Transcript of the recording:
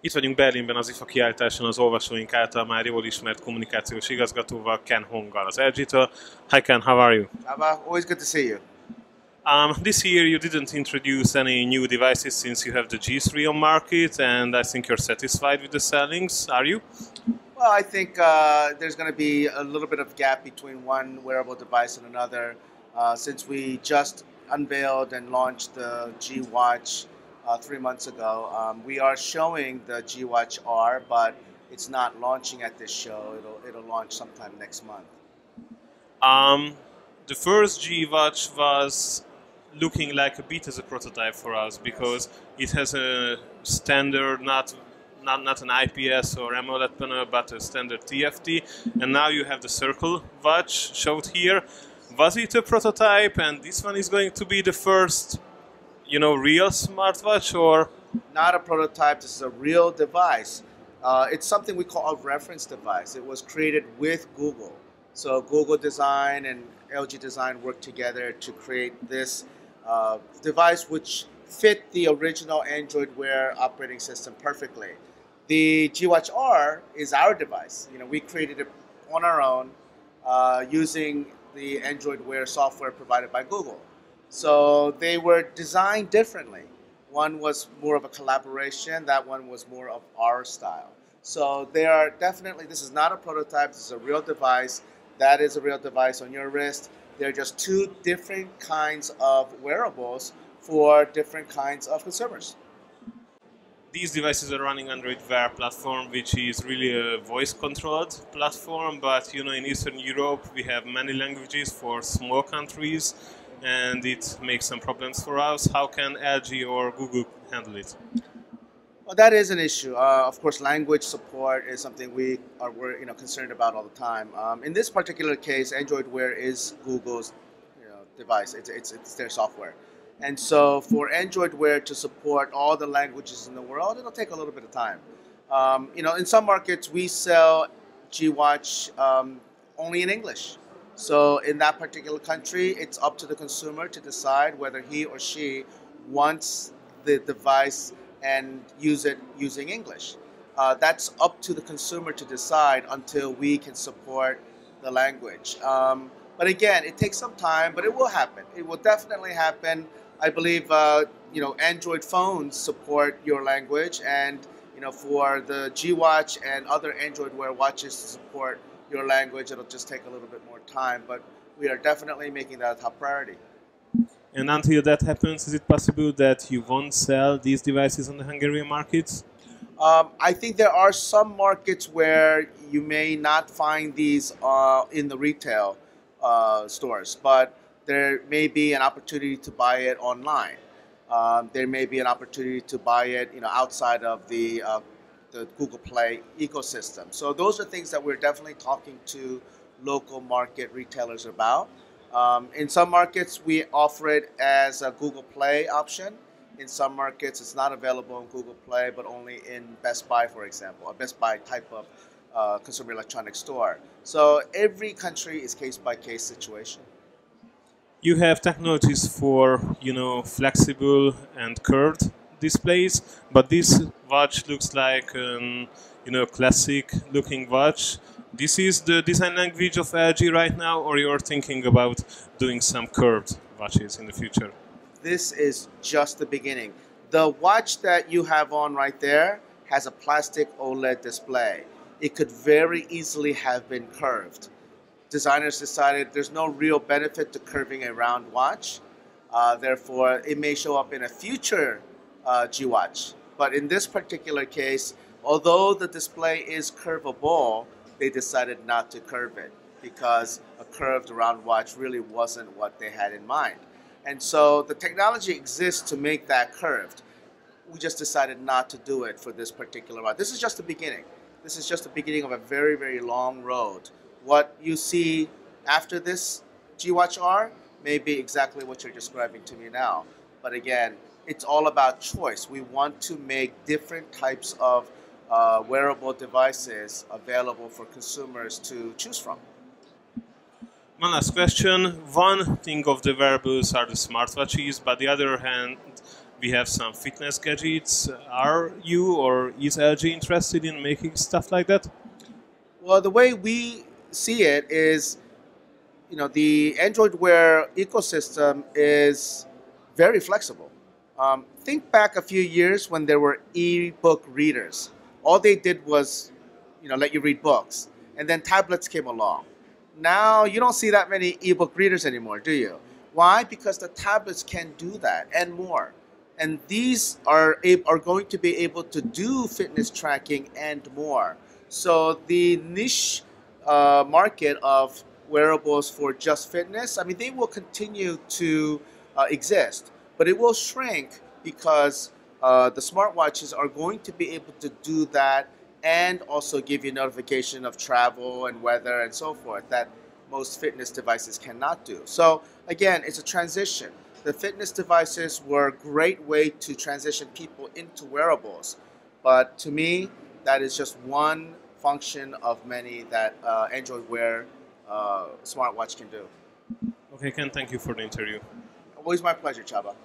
Itt vagyunk Berlinben az IFA kiállításon az olvasóink által már jól ismert kommunikációs igazgatóval, Ken Honggal az LG-től. Hi Ken, how are you? Always good to see you. This year you didn't introduce any new devices since you have the G3 on market, and I think you're satisfied with the sellings, are you? Well, I think there's going to be a little bit of gap between one wearable device and another since we just unveiled and launched the G Watch 3 months ago. We are showing the G Watch R, but it's not launching at this show. It'll launch sometime next month. The first G Watch was looking like a bit as a prototype for us because it has a standard, not an IPS or AMOLED panel, but a standard TFT, and now you have the Circle watch showed here. Was it a prototype, and this one is going to be the first, real smartwatch, or? Not a prototype, this is a real device. It's something we call a reference device. It was created with Google. So Google Design and LG Design worked together to create this device which fit the original Android Wear operating system perfectly. The G Watch R is our device. We created it on our own using the Android Wear software provided by Google. So they were designed differently. One was more of a collaboration, that one was more of our style. So they are definitely, this is not a prototype, this is a real device. That is a real device on your wrist. They're just two different kinds of wearables for different kinds of consumers. These devices are running Android Wear platform, which is really a voice-controlled platform, but in Eastern Europe we have many languages for small countries, and it makes some problems for us. How can LG or Google handle it? Well, that is an issue. Of course, language support is something we're concerned about all the time. In this particular case, Android Wear is Google's device. It's their software. And so for Android Wear to support all the languages in the world, it'll take a little bit of time. In some markets, we sell G Watch only in English. So in that particular country, it's up to the consumer to decide whether he or she wants the device and use it using English. That's up to the consumer to decide until we can support the language. But again, it takes some time, but it will happen. It will definitely happen. I believe Android phones support your language, and for the G Watch and other Android Wear watches to support your language, it'll just take a little bit more time. But we are definitely making that a top priority. And until that happens, is it possible that you won't sell these devices on the Hungarian markets? I think there are some markets where you may not find these in the retail stores, but there may be an opportunity to buy it online. There may be an opportunity to buy it, outside of the Google Play ecosystem. So those are things that we're definitely talking to local market retailers about. In some markets, we offer it as a Google Play option. In some markets, it's not available in Google Play, but only in Best Buy, for example, a Best Buy type of consumer electronics store. So every country is case-by-case situation. You have technologies for, flexible and curved displays, but this watch looks like classic-looking watch. This is the design language of LG right now, or you're thinking about doing some curved watches in the future? This is just the beginning. The watch that you have on right there has a plastic OLED display. It could very easily have been curved. Designers decided there's no real benefit to curving a round watch. Therefore, it may show up in a future G Watch. But in this particular case, although the display is curvable, they decided not to curve it because a curved round watch really wasn't what they had in mind. And so the technology exists to make that curved. We just decided not to do it for this particular watch. This is just the beginning. This is just the beginning of a very, very long road. What you see after this G Watch R may be exactly what you're describing to me now. But again, it's all about choice. We want to make different types of wearable devices available for consumers to choose from. One last question. One thing of the wearables are the smartwatches, but the other hand, we have some fitness gadgets. Are you or is LG interested in making stuff like that? Well, the way we see it is, the Android Wear ecosystem is very flexible. Think back a few years when there were e-book readers. All they did was, let you read books, and then tablets came along. Now you don't see that many e-book readers anymore, do you? Why? Because the tablets can do that and more. And these are going to be able to do fitness tracking and more. So the niche market of wearables for just fitness, I mean, they will continue to exist, but it will shrink because the smartwatches are going to be able to do that and also give you notification of travel and weather and so forth that most fitness devices cannot do. So again, it's a transition. The fitness devices were a great way to transition people into wearables, but to me, that is just one function of many that Android Wear smartwatch can do. Okay, Ken, thank you for the interview. Always my pleasure, Chaba.